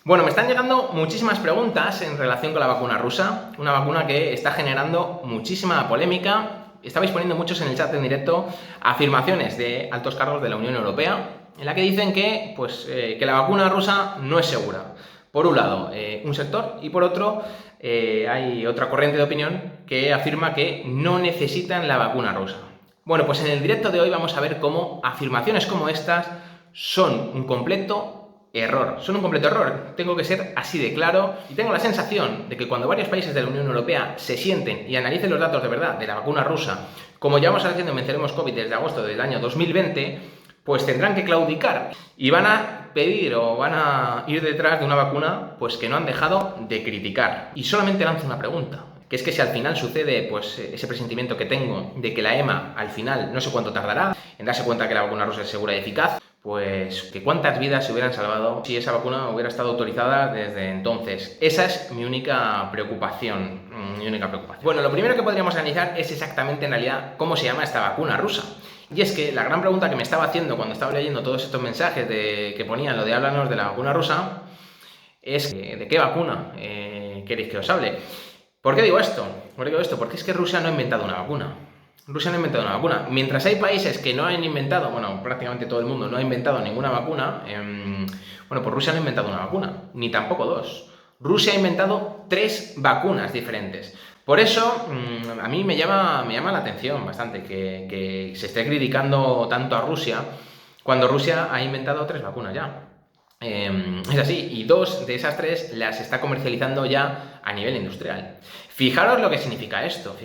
Bueno, me están llegando muchísimas preguntas en relación con la vacuna rusa, una vacuna que está generando muchísima polémica. Estabais poniendo muchos en el chat en directo afirmaciones de altos cargos de la Unión Europea en la que dicen que la vacuna rusa no es segura. Por un lado, un sector, y por otro, hay otra corriente de opinión que afirma que no necesitan la vacuna rusa. Bueno, pues en el directo de hoy vamos a ver cómo afirmaciones como estas son un completo error. Son un completo error. Tengo que ser así de claro y tengo la sensación de que cuando varios países de la Unión Europea se sienten y analicen los datos de verdad de la vacuna rusa, como llevamos haciendo en Venceremos COVID desde agosto del año 2020, pues tendrán que claudicar y van a pedir o van a ir detrás de una vacuna pues que no han dejado de criticar. Y solamente lanzo una pregunta, que es que si al final sucede pues ese presentimiento que tengo de que la EMA al final no sé cuánto tardará en darse cuenta que la vacuna rusa es segura y eficaz, pues que cuántas vidas se hubieran salvado si esa vacuna hubiera estado autorizada desde entonces. Esa es mi única preocupación. Bueno, lo primero que podríamos analizar es exactamente en realidad cómo se llama esta vacuna rusa. Y es que la gran pregunta que me estaba haciendo cuando estaba leyendo todos estos mensajes que ponían lo de háblanos de la vacuna rusa es ¿de qué vacuna queréis que os hable? ¿Por qué digo esto? Porque es que Rusia no ha inventado una vacuna. Rusia no ha inventado una vacuna. Mientras hay países que no han inventado, bueno, prácticamente todo el mundo no ha inventado ninguna vacuna, bueno, pues Rusia no ha inventado una vacuna, ni tampoco dos. Rusia ha inventado 3 vacunas diferentes. Por eso, a mí me llama la atención bastante que se esté criticando tanto a Rusia cuando Rusia ha inventado 3 vacunas ya. Es así, y 2 de esas 3 las está comercializando ya a nivel industrial. Fijaros lo que significa esto,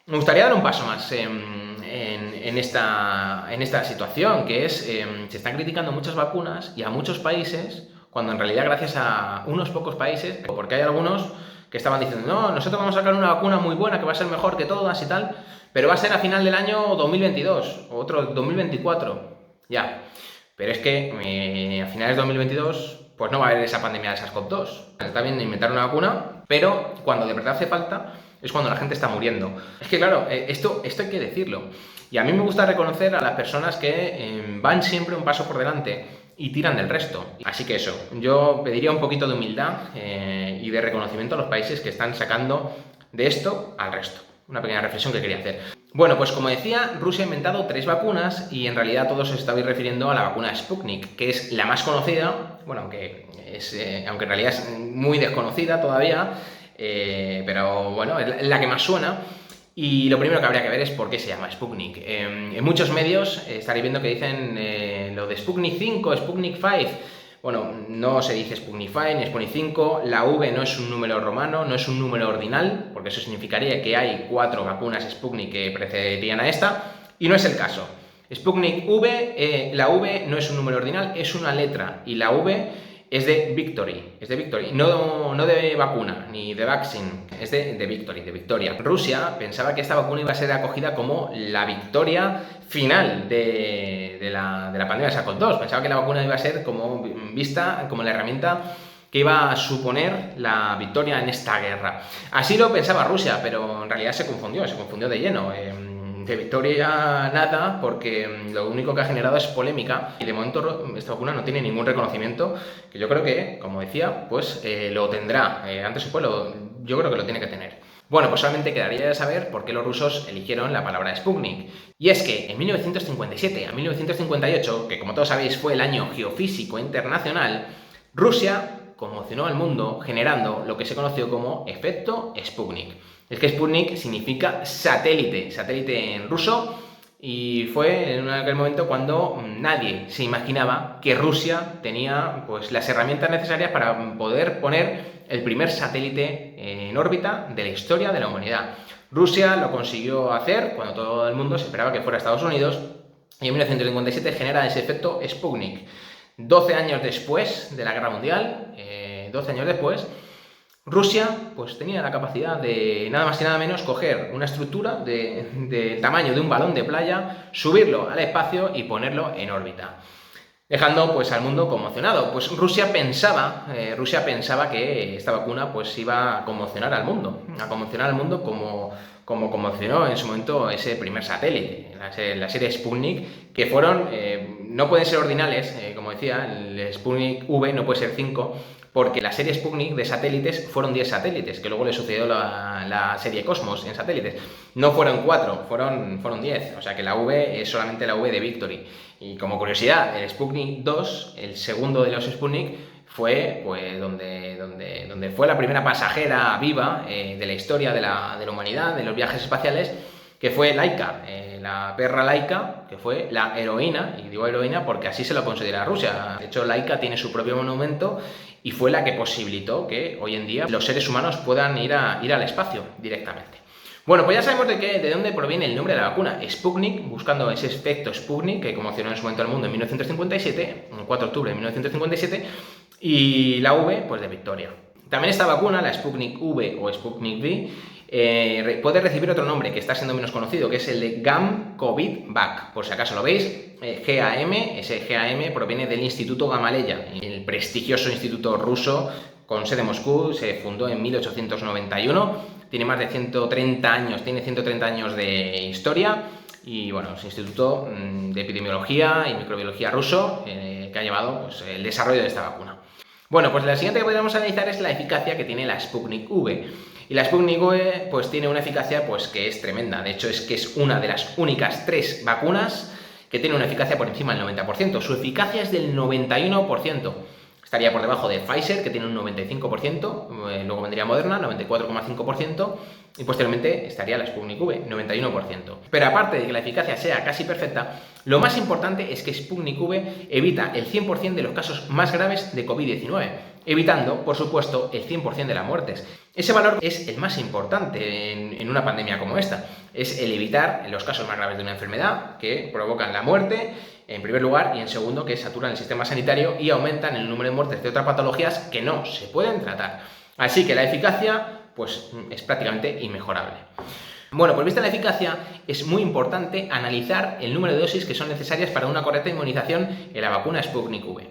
Me gustaría dar un paso más en esta situación, que es, se están criticando muchas vacunas y a muchos países, cuando en realidad gracias a unos pocos países, porque hay algunos que estaban diciendo, no, nosotros vamos a sacar una vacuna muy buena que va a ser mejor que todas y tal, pero va a ser a final del año 2022 o otro 2024, ya. Pero es que a finales de 2022 pues no va a haber esa pandemia de SARS-CoV-2. Está bien inventar una vacuna, pero cuando de verdad hace falta es cuando la gente está muriendo. Es que claro, esto hay que decirlo. Y a mí me gusta reconocer a las personas que van siempre un paso por delante y tiran del resto. Así que eso, yo pediría un poquito de humildad y de reconocimiento a los países que están sacando de esto al resto. Una pequeña reflexión que quería hacer. Bueno, pues como decía, Rusia ha inventado 3 vacunas y en realidad todos os estabais refiriendo a la vacuna Sputnik, que es la más conocida, bueno, aunque en realidad es muy desconocida todavía, pero bueno, es la que más suena. Y lo primero que habría que ver es por qué se llama Sputnik. En muchos medios estaréis viendo que dicen lo de Sputnik 5, Sputnik 5. Bueno, no se dice Sputnik 5 ni Sputnik 5, la V no es un número romano, no es un número ordinal, porque eso significaría que hay 4 vacunas Sputnik que precederían a esta, y no es el caso. Sputnik V, la V no es un número ordinal, es una letra, y la V es de Victory, no de vacuna, ni de vaccine, es de Victory, de victoria. Rusia pensaba que esta vacuna iba a ser acogida como la victoria final de la pandemia de SARS-CoV-2. Pensaba que la vacuna iba a ser vista como la herramienta que iba a suponer la victoria en esta guerra. Así lo pensaba Rusia, pero en realidad se confundió de lleno. De victoria nada, porque lo único que ha generado es polémica y de momento esta vacuna no tiene ningún reconocimiento, que yo creo que, como decía, pues lo tendrá, antes o después yo creo que lo tiene que tener. Bueno, pues solamente quedaría de saber por qué los rusos eligieron la palabra Sputnik. Y es que en 1957 a 1958, que como todos sabéis fue el año geofísico internacional, Rusia conmocionó al mundo generando lo que se conoció como efecto Sputnik. Es que Sputnik significa satélite en ruso, y fue en aquel momento cuando nadie se imaginaba que Rusia tenía pues las herramientas necesarias para poder poner el primer satélite en órbita de la historia de la humanidad. Rusia lo consiguió hacer cuando todo el mundo se esperaba que fuera Estados Unidos, y en 1957 genera ese efecto Sputnik. 12 años después de la Guerra Mundial, 12 años después, Rusia pues tenía la capacidad de nada más y nada menos coger una estructura del tamaño de un balón de playa, subirlo al espacio y ponerlo en órbita, dejando pues al mundo conmocionado. Pues Rusia pensaba que esta vacuna pues iba a conmocionar al mundo como conmocionó en su momento ese primer satélite, la serie Sputnik, que fueron no pueden ser ordinales, como decía, el Sputnik V no puede ser 5, porque la serie Sputnik de satélites fueron 10 satélites, que luego le sucedió la serie Cosmos en satélites. No fueron 4, fueron 10, o sea que la V es solamente la V de Victory. Y como curiosidad, el Sputnik 2, el segundo de los Sputnik, fue pues donde fue la primera pasajera viva de la historia de la humanidad, de los viajes espaciales, que fue Laika, la perra Laika, que fue la heroína, y digo heroína porque así se lo considera Rusia. De hecho, Laika tiene su propio monumento y fue la que posibilitó que hoy en día los seres humanos puedan ir al espacio directamente. Bueno, pues ya sabemos de dónde proviene el nombre de la vacuna. Sputnik, buscando ese efecto Sputnik, que conmocionó en su momento al mundo en 1957, el 4 de octubre de 1957, y la V, pues de Victoria. También esta vacuna, la Sputnik V o Sputnik V, puede recibir otro nombre que está siendo menos conocido, que es el de GAM-COVID-Vac. Por si acaso lo veis, GAM, ese GAM proviene del Instituto Gamaleya, el prestigioso instituto ruso con sede en Moscú. Se fundó en 1891, tiene más de 130 años, tiene 130 años de historia, y bueno, es un instituto de epidemiología y microbiología ruso que ha llevado pues, el desarrollo de esta vacuna. Bueno, pues la siguiente que podríamos analizar es la eficacia que tiene la Sputnik V. Y la Sputnik V pues tiene una eficacia pues que es tremenda. De hecho, es una de las únicas 3 vacunas que tiene una eficacia por encima del 90%. Su eficacia es del 91%. Estaría por debajo de Pfizer, que tiene un 95%, luego vendría Moderna, 94,5%, y posteriormente estaría la Sputnik V, 91%. Pero aparte de que la eficacia sea casi perfecta, lo más importante es que Sputnik V evita el 100% de los casos más graves de COVID-19, evitando, por supuesto, el 100% de las muertes. Ese valor es el más importante en una pandemia como esta, es el evitar los casos más graves de una enfermedad que provocan la muerte, en primer lugar, y en segundo, que saturan el sistema sanitario y aumentan el número de muertes de otras patologías que no se pueden tratar. Así que la eficacia, pues, es prácticamente inmejorable. Bueno, pues vista la eficacia, es muy importante analizar el número de dosis que son necesarias para una correcta inmunización en la vacuna Sputnik V.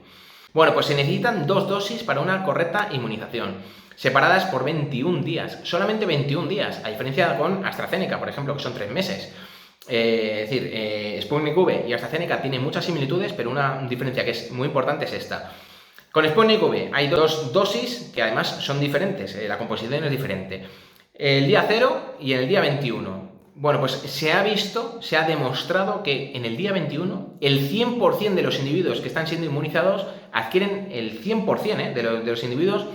Bueno, pues se necesitan 2 dosis para una correcta inmunización, separadas por 21 días, solamente 21 días, a diferencia con AstraZeneca, por ejemplo, que son 3 meses. Es decir, Sputnik V y AstraZeneca tienen muchas similitudes, pero una diferencia que es muy importante es esta. Con Sputnik V hay 2 dosis que además son diferentes, la composición es diferente. El día 0 y en el día 21. Bueno, pues se ha demostrado que en el día 21 el 100% de los individuos que están siendo inmunizados adquieren el 100% de los individuos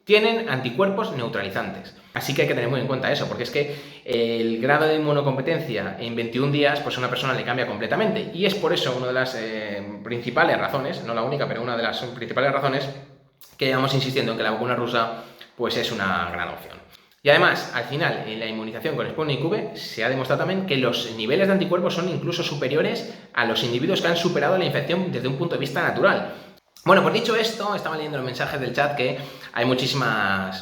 tienen anticuerpos neutralizantes. Así que hay que tener muy en cuenta eso, porque es que el grado de inmunocompetencia en 21 días, pues a una persona le cambia completamente. Y es por eso una de las principales razones, no la única, pero una de las principales razones que llevamos insistiendo en que la vacuna rusa pues es una gran opción. Y además, al final, en la inmunización con Sputnik V se ha demostrado también que los niveles de anticuerpos son incluso superiores a los individuos que han superado la infección desde un punto de vista natural. Bueno, pues dicho esto, estaba leyendo los mensajes del chat que hay muchísimas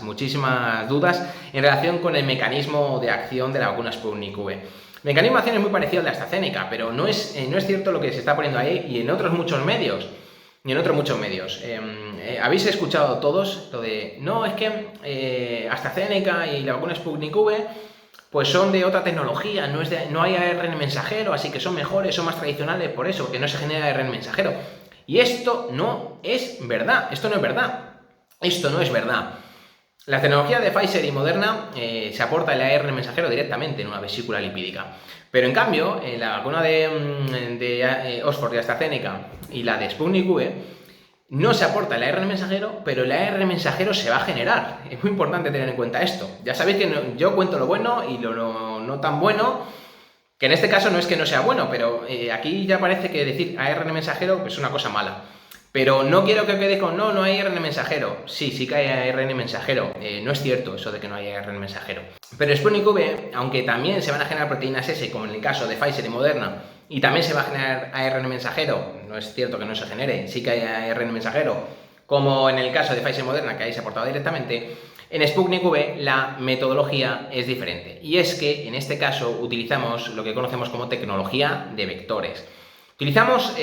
dudas en relación con el mecanismo de acción de la vacuna Sputnik V. El mecanismo de acción es muy parecido al de AstraZeneca, pero no es cierto lo que se está poniendo ahí y en otros muchos medios. Habéis escuchado todos lo de, no, es que AstraZeneca y la vacuna Sputnik V pues son de otra tecnología, no hay ARN mensajero, así que son mejores, son más tradicionales por eso, porque no se genera ARN mensajero. Y esto no es verdad, esto no es verdad. La tecnología de Pfizer y Moderna se aporta el ARN mensajero directamente en una vesícula lipídica. Pero en cambio, la vacuna de Oxford y AstraZeneca y la de Sputnik V no se aporta el ARN mensajero, pero el ARN mensajero se va a generar. Es muy importante tener en cuenta esto. Ya sabéis que yo cuento lo bueno y lo no tan bueno, que en este caso no es que no sea bueno, pero aquí ya parece que decir ARN mensajero pues es una cosa mala. Pero no quiero que quede con no hay ARN mensajero. Sí que hay ARN mensajero. No es cierto eso de que no hay ARN mensajero. Pero Sputnik V, aunque también se van a generar proteínas S, como en el caso de Pfizer y Moderna, y también se va a generar ARN mensajero, no es cierto que no se genere, sí que hay ARN mensajero, como en el caso de Pfizer y Moderna, que ahí se ha aportado directamente, en Sputnik V la metodología es diferente. Y es que en este caso utilizamos lo que conocemos como tecnología de vectores. Utilizamos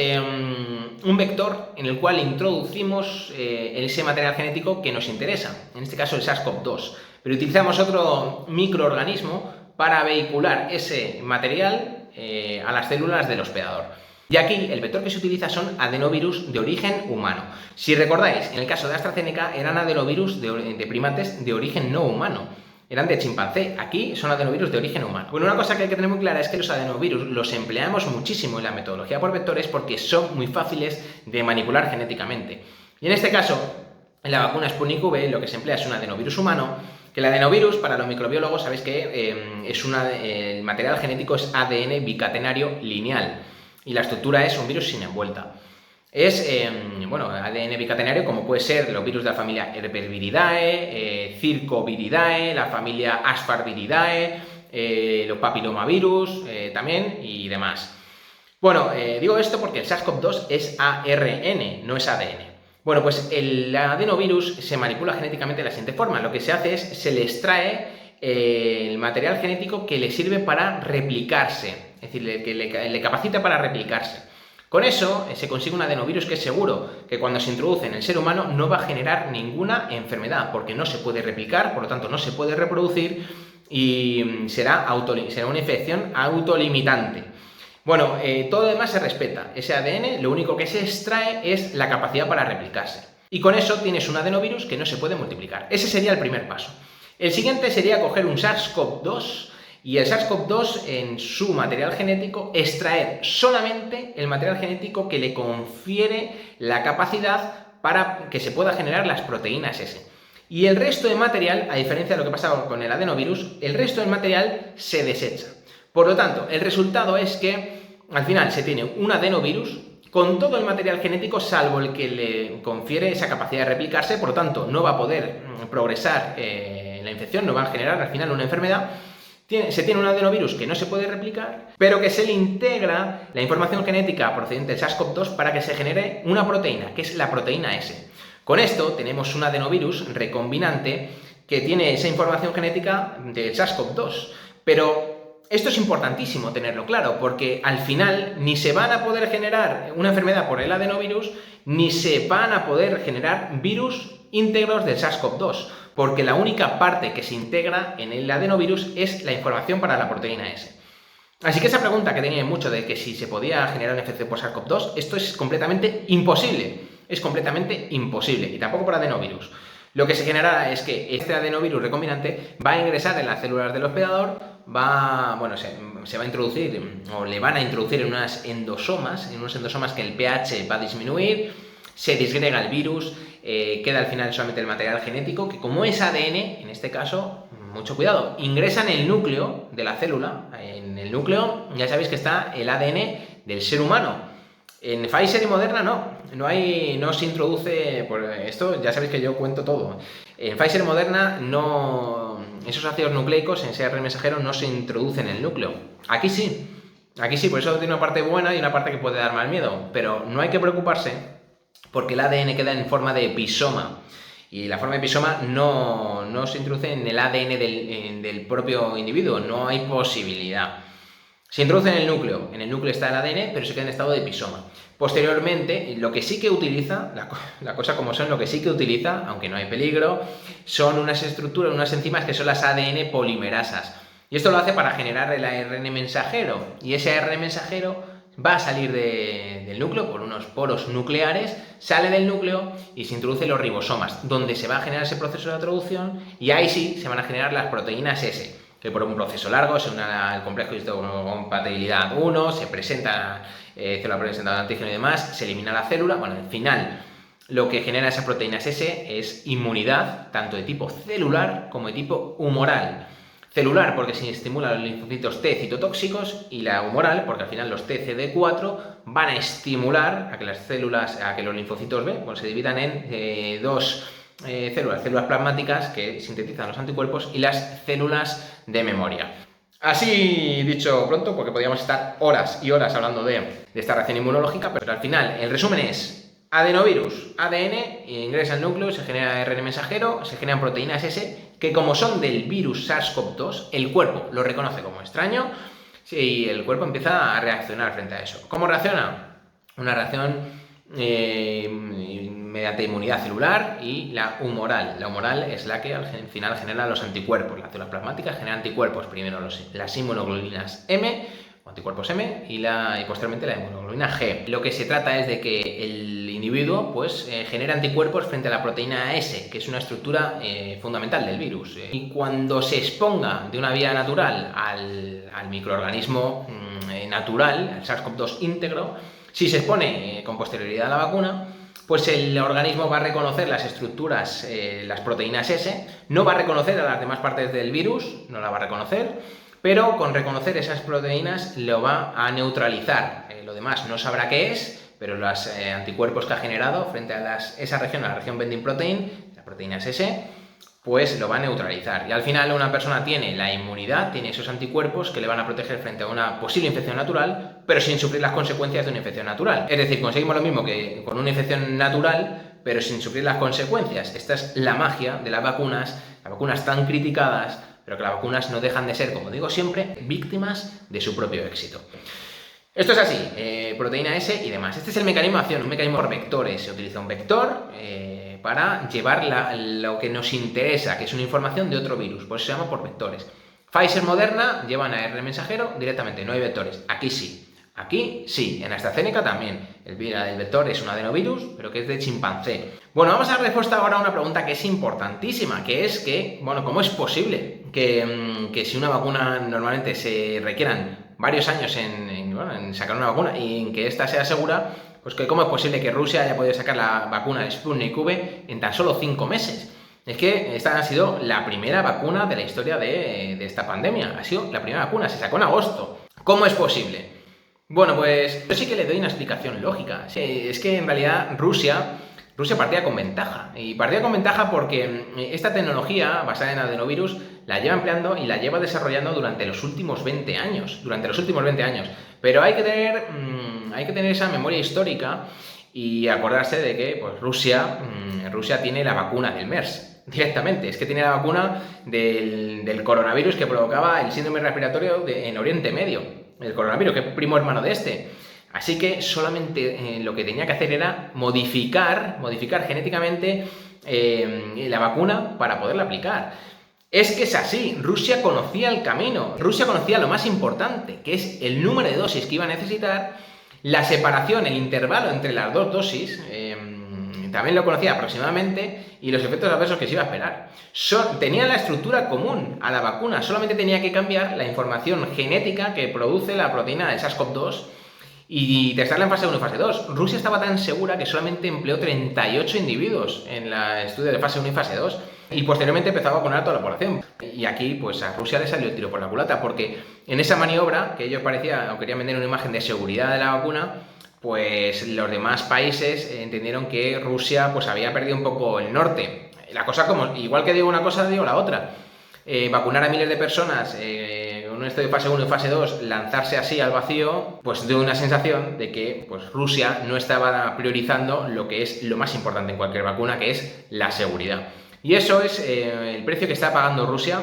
un vector en el cual introducimos ese material genético que nos interesa, en este caso el SARS-CoV-2, pero utilizamos otro microorganismo para vehicular ese material a las células del hospedador. Y aquí el vector que se utiliza son adenovirus de origen humano. Si recordáis, en el caso de AstraZeneca eran adenovirus de primates de origen no humano. Eran de chimpancé. Aquí son adenovirus de origen humano. Bueno, una cosa que hay que tener muy clara es que los adenovirus los empleamos muchísimo en la metodología por vectores porque son muy fáciles de manipular genéticamente. Y en este caso, en la vacuna Sputnik V lo que se emplea es un adenovirus humano, que el adenovirus, para los microbiólogos, sabéis que el material genético es ADN bicatenario lineal y la estructura es un virus sin envuelta. Es, ADN bicatenario como puede ser los virus de la familia Herpesviridae, Circoviridae, la familia Asparviridae, los papilomavirus también y demás. Bueno, digo esto porque el SARS-CoV-2 es ARN, no es ADN. Bueno, pues el adenovirus se manipula genéticamente de la siguiente forma. Lo que se hace es, se le extrae el material genético que le sirve para replicarse, es decir, que le capacita para replicarse. Con eso se consigue un adenovirus que es seguro, que cuando se introduce en el ser humano no va a generar ninguna enfermedad, porque no se puede replicar, por lo tanto no se puede reproducir y será una infección autolimitante. Bueno, todo lo demás se respeta. Ese ADN, lo único que se extrae es la capacidad para replicarse. Y con eso tienes un adenovirus que no se puede multiplicar. Ese sería el primer paso. El siguiente sería coger un SARS-CoV-2 y el SARS-CoV-2 en su material genético extraer solamente el material genético que le confiere la capacidad para que se pueda generar las proteínas S. Y el resto de material, a diferencia de lo que pasaba con el adenovirus, el resto del material se desecha. Por lo tanto, el resultado es que al final se tiene un adenovirus con todo el material genético salvo el que le confiere esa capacidad de replicarse, por lo tanto no va a poder progresar la infección, no va a generar al final una enfermedad. Se tiene un adenovirus que no se puede replicar, pero que se le integra la información genética procedente del SARS-CoV-2 para que se genere una proteína, que es la proteína S. Con esto tenemos un adenovirus recombinante que tiene esa información genética del SARS-CoV-2, pero esto es importantísimo tenerlo claro, porque al final ni se van a poder generar una enfermedad por el adenovirus, ni se van a poder generar virus íntegros del SARS-CoV-2, porque la única parte que se integra en el adenovirus es la información para la proteína S. Así que esa pregunta que tenía mucho de que si se podía generar una infección por SARS-CoV-2, esto es completamente imposible. Es completamente imposible, y tampoco por adenovirus. Lo que se generará es que este adenovirus recombinante va a ingresar en las células del hospedador, se va a introducir, o le van a introducir en unos endosomas que el pH va a disminuir, se disgrega el virus, queda al final solamente el material genético, que como es ADN, en este caso, mucho cuidado, ingresa en el núcleo de la célula. En el núcleo ya sabéis que está el ADN del ser humano. En Pfizer y Moderna no se introduce, por esto ya sabéis que yo cuento todo. En Pfizer y Moderna esos ácidos nucleicos en ese ARN mensajero no se introducen en el núcleo. Aquí sí, por eso tiene una parte buena y una parte que puede dar mal miedo, pero no hay que preocuparse porque el ADN queda en forma de episoma. Y la forma de episoma no se introduce en el ADN del propio individuo, no hay posibilidad. Se introduce en el núcleo está el ADN, pero se queda en estado de episoma. Posteriormente, lo que sí que utiliza, la cosa como son, lo que sí que utiliza, aunque no hay peligro, son unas estructuras, unas enzimas que son las ADN polimerasas. Y esto lo hace para generar el ARN mensajero. Y ese ARN mensajero va a salir del núcleo por unos poros nucleares, sale del núcleo y se introduce en los ribosomas, donde se va a generar ese proceso de traducción y ahí sí se van a generar las proteínas S, que por un proceso largo se une al complejo de histocompatibilidad 1, se presenta célula presentada de antígeno y demás, se elimina la célula. Bueno, al final lo que genera esas proteínas S es inmunidad, tanto de tipo celular como de tipo humoral. Celular porque se estimulan los linfocitos T citotóxicos, y la humoral porque al final los TCD4 van a estimular a que los linfocitos B se dividan en dos células plasmáticas que sintetizan los anticuerpos y las células de memoria. Así dicho pronto, porque podríamos estar horas y horas hablando de esta reacción inmunológica, pero al final el resumen es: adenovirus, ADN, ingresa al núcleo, se genera ARN mensajero, se generan proteínas S, que como son del virus SARS-CoV-2, el cuerpo lo reconoce como extraño y el cuerpo empieza a reaccionar frente a eso. ¿Cómo reacciona? Una reacción mediante inmunidad celular y la humoral. La humoral es la que al final genera los anticuerpos. Las células plasmáticas generan anticuerpos, primero las inmunoglobulinas M, o anticuerpos M, y posteriormente la hemoglobina G. Lo que se trata es de que el individuo pues, genere anticuerpos frente a la proteína S, que es una estructura fundamental del virus. Y cuando se exponga de una vía natural al microorganismo natural, al SARS-CoV-2 íntegro, si se expone con posterioridad a la vacuna, pues el organismo va a reconocer las estructuras, las proteínas S, no va a reconocer a las demás partes del virus, no la va a reconocer, pero con reconocer esas proteínas lo va a neutralizar. Lo demás no sabrá qué es, pero los anticuerpos que ha generado frente a esa región, a la región binding protein, las proteínas S, pues lo va a neutralizar. Y al final una persona tiene la inmunidad, tiene esos anticuerpos que le van a proteger frente a una posible infección natural, pero sin sufrir las consecuencias de una infección natural. Es decir, conseguimos lo mismo que con una infección natural, pero sin sufrir las consecuencias. Esta es la magia de las vacunas tan criticadas, pero que las vacunas no dejan de ser, como digo siempre, víctimas de su propio éxito. Esto es así, proteína S y demás. Este es el mecanismo de acción, un mecanismo por vectores. Se utiliza un vector para llevar lo que nos interesa, que es una información de otro virus, por eso se llama por vectores. Pfizer, Moderna llevan ARN mensajero directamente, no hay vectores. Aquí sí, en AstraZeneca también. El vector es un adenovirus, pero que es de chimpancé. Bueno, vamos a dar respuesta ahora a una pregunta que es importantísima, que es que, bueno, ¿cómo es posible que si una vacuna normalmente se requieran varios años en sacar una vacuna y en que ésta sea segura, pues que cómo es posible que Rusia haya podido sacar la vacuna de Sputnik V en tan solo 5 meses? Es que esta ha sido la primera vacuna de la historia de esta pandemia. Ha sido la primera vacuna, se sacó en agosto. ¿Cómo es posible? Bueno, pues yo sí que le doy una explicación lógica. Es que en realidad Rusia partía con ventaja. Y partía con ventaja porque esta tecnología basada en adenovirus la lleva empleando y la lleva desarrollando durante los últimos 20 años. Pero hay que tener esa memoria histórica y acordarse de que pues, Rusia tiene la vacuna del MERS. Directamente, es que tiene la vacuna del coronavirus que provocaba el síndrome respiratorio en Oriente Medio. El coronavirus, que es primo hermano de este. Así que solamente lo que tenía que hacer era modificar genéticamente la vacuna para poderla aplicar. Es que es así, Rusia conocía el camino, Rusia conocía lo más importante, que es el número de dosis que iba a necesitar, la separación, el intervalo entre las dos dosis, también lo conocía aproximadamente, y los efectos adversos que se iba a esperar. Tenían la estructura común a la vacuna, solamente tenía que cambiar la información genética que produce la proteína del SARS-CoV-2 y testarla en fase 1 y fase 2. Rusia estaba tan segura que solamente empleó 38 individuos en el estudio de fase 1 y fase 2 y posteriormente empezó a vacunar a toda la población. Y aquí pues a Rusia le salió el tiro por la culata porque en esa maniobra que ellos querían vender una imagen de seguridad de la vacuna, pues los demás países entendieron que Rusia pues había perdido un poco el norte. La cosa igual que digo una cosa, digo la otra. Vacunar a miles de personas en un estudio de fase 1 y fase 2, lanzarse así al vacío, pues dio una sensación de que pues, Rusia no estaba priorizando lo que es lo más importante en cualquier vacuna, que es la seguridad. Y eso es el precio que está pagando Rusia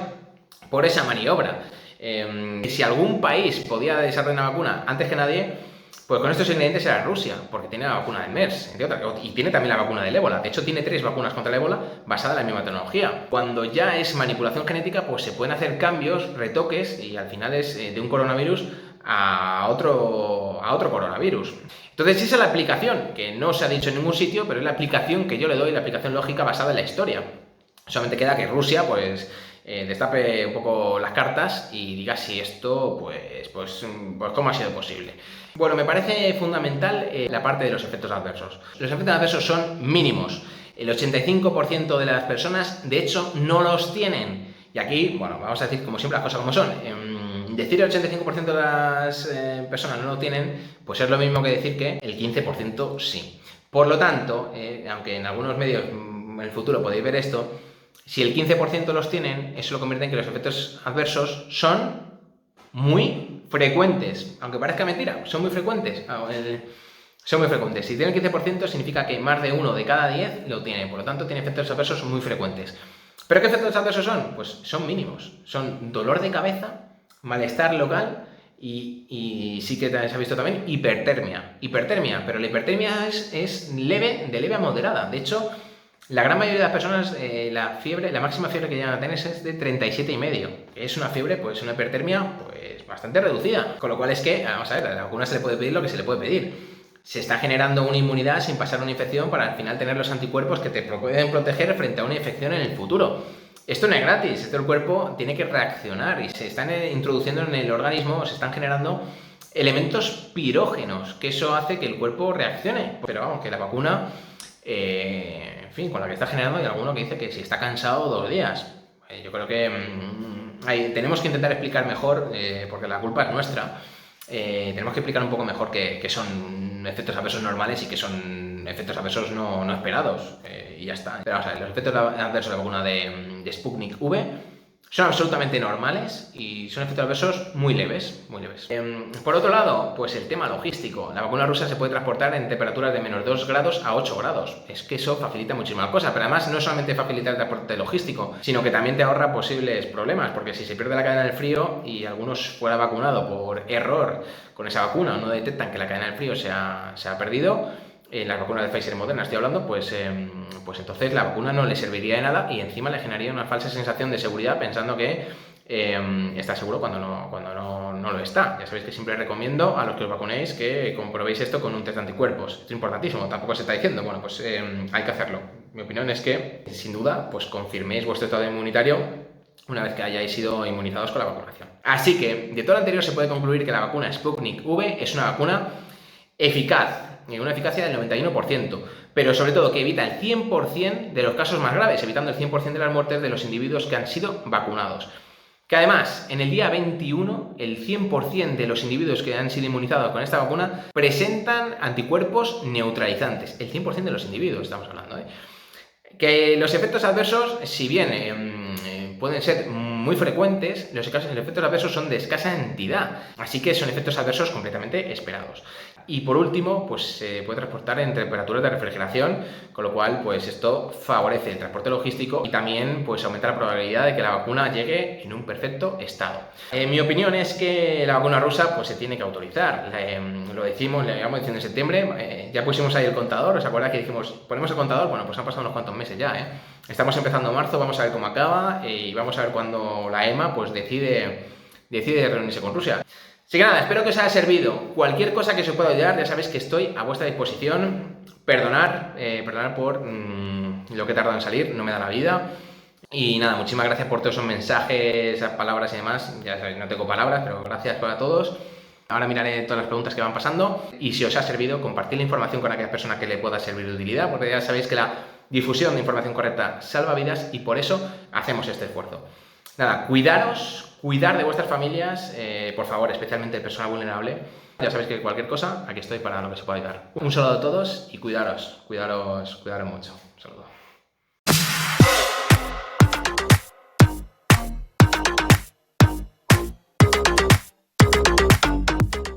por esa maniobra. Si algún país podía desarrollar una vacuna antes que nadie, pues con estos ingredientes era Rusia, porque tiene la vacuna del MERS, entre otras, y tiene también la vacuna del ébola. De hecho, tiene 3 vacunas contra el ébola basadas en la misma tecnología. Cuando ya es manipulación genética, pues se pueden hacer cambios, retoques, y al final es de un coronavirus a otro coronavirus. Entonces, esa es la aplicación, que no se ha dicho en ningún sitio, pero es la aplicación que yo le doy, la aplicación lógica basada en la historia. Solamente queda que Rusia, pues destape un poco las cartas y diga si esto, pues cómo ha sido posible. Bueno, me parece fundamental la parte de los efectos adversos. Los efectos adversos son mínimos. El 85% de las personas, de hecho, no los tienen. Y aquí, bueno, vamos a decir como siempre las cosas como son. Decir el 85% de las personas no lo tienen, pues es lo mismo que decir que el 15% sí. Por lo tanto, aunque en algunos medios en el futuro podéis ver esto, si el 15% los tienen, eso lo convierte en que los efectos adversos son muy frecuentes. Aunque parezca mentira, son muy frecuentes. Son muy frecuentes. Si tiene el 15% significa que más de 1 de cada 10 lo tiene. Por lo tanto, tiene efectos adversos muy frecuentes. ¿Pero qué efectos adversos son? Pues son mínimos. Son dolor de cabeza, malestar local y sí que se ha visto también hipertermia. Pero la hipertermia es leve, de leve a moderada. De hecho, la gran mayoría de las personas, la máxima fiebre que llegan a tener es de 37,5. Es una fiebre, pues una hipertermia, bastante reducida. Con lo cual es que, vamos a ver, a la vacuna se le puede pedir lo que se le puede pedir. Se está generando una inmunidad sin pasar una infección para al final tener los anticuerpos que te pueden proteger frente a una infección en el futuro. Esto no es gratis, esto el cuerpo tiene que reaccionar y se están introduciendo en el organismo, se están generando elementos pirógenos, que eso hace que el cuerpo reaccione. Pero vamos, que la vacuna, en fin, con la que está generando, hay alguno que dice que si está cansado 2 días. Yo creo que tenemos que intentar explicar mejor, porque la culpa es nuestra. Tenemos que explicar un poco mejor que son efectos adversos normales y que son efectos adversos no esperados, y ya está. Pero vamos a ver, los efectos adversos de la vacuna de Sputnik V son absolutamente normales y son efectos adversos muy leves, muy leves. Por otro lado, pues el tema logístico. La vacuna rusa se puede transportar en temperaturas de menos 2 grados a 8 grados. Es que eso facilita muchísimo la cosa, pero además no solamente facilita el transporte logístico, sino que también te ahorra posibles problemas, porque si se pierde la cadena del frío y algunos fuera vacunado por error con esa vacuna o no detectan que la cadena del frío se ha perdido, en las vacunas de Pfizer y Moderna estoy hablando, pues entonces la vacuna no le serviría de nada y encima le generaría una falsa sensación de seguridad pensando que está seguro cuando no lo está. Ya sabéis que siempre recomiendo a los que os vacunéis que comprobéis esto con un test de anticuerpos. Es importantísimo, tampoco se está diciendo, bueno, pues hay que hacerlo. Mi opinión es que, sin duda, pues confirméis vuestro estado inmunitario una vez que hayáis sido inmunizados con la vacunación. Así que, de todo lo anterior se puede concluir que la vacuna Sputnik V es una vacuna eficaz, una eficacia del 91%, pero sobre todo que evita el 100% de los casos más graves, evitando el 100% de las muertes de los individuos que han sido vacunados. Que además, en el día 21, el 100% de los individuos que han sido inmunizados con esta vacuna presentan anticuerpos neutralizantes. El 100% de los individuos estamos hablando, Que los efectos adversos, si bien pueden ser muy frecuentes, los efectos adversos son de escasa entidad, así que son efectos adversos completamente esperados. Y por último, pues se puede transportar en temperaturas de refrigeración, con lo cual pues esto favorece el transporte logístico y también pues aumenta la probabilidad de que la vacuna llegue en un perfecto estado. Mi opinión es que la vacuna rusa pues se tiene que autorizar. Lo decimos, le llevamos diciendo en septiembre, ya pusimos ahí el contador. ¿Os acordáis que dijimos, ponemos el contador? Bueno, pues han pasado unos cuantos meses ya, Estamos empezando marzo, vamos a ver cómo acaba y vamos a ver cuándo la EMA pues decide reunirse con Rusia. Así que nada, espero que os haya servido. Cualquier cosa que os pueda ayudar, ya sabéis que estoy a vuestra disposición. Perdonar por lo que he tardado en salir, no me da la vida. Y nada, muchísimas gracias por todos esos mensajes, esas palabras y demás. Ya sabéis, no tengo palabras, pero gracias para todos. Ahora miraré todas las preguntas que van pasando y si os ha servido, compartid la información con aquellas personas que le pueda servir de utilidad, porque ya sabéis que la difusión de información correcta salva vidas y por eso hacemos este esfuerzo. Nada, cuidar de vuestras familias, por favor, especialmente de personas vulnerables. Ya sabéis que cualquier cosa, aquí estoy para lo que se pueda ayudar. Un saludo a todos y cuidaros mucho.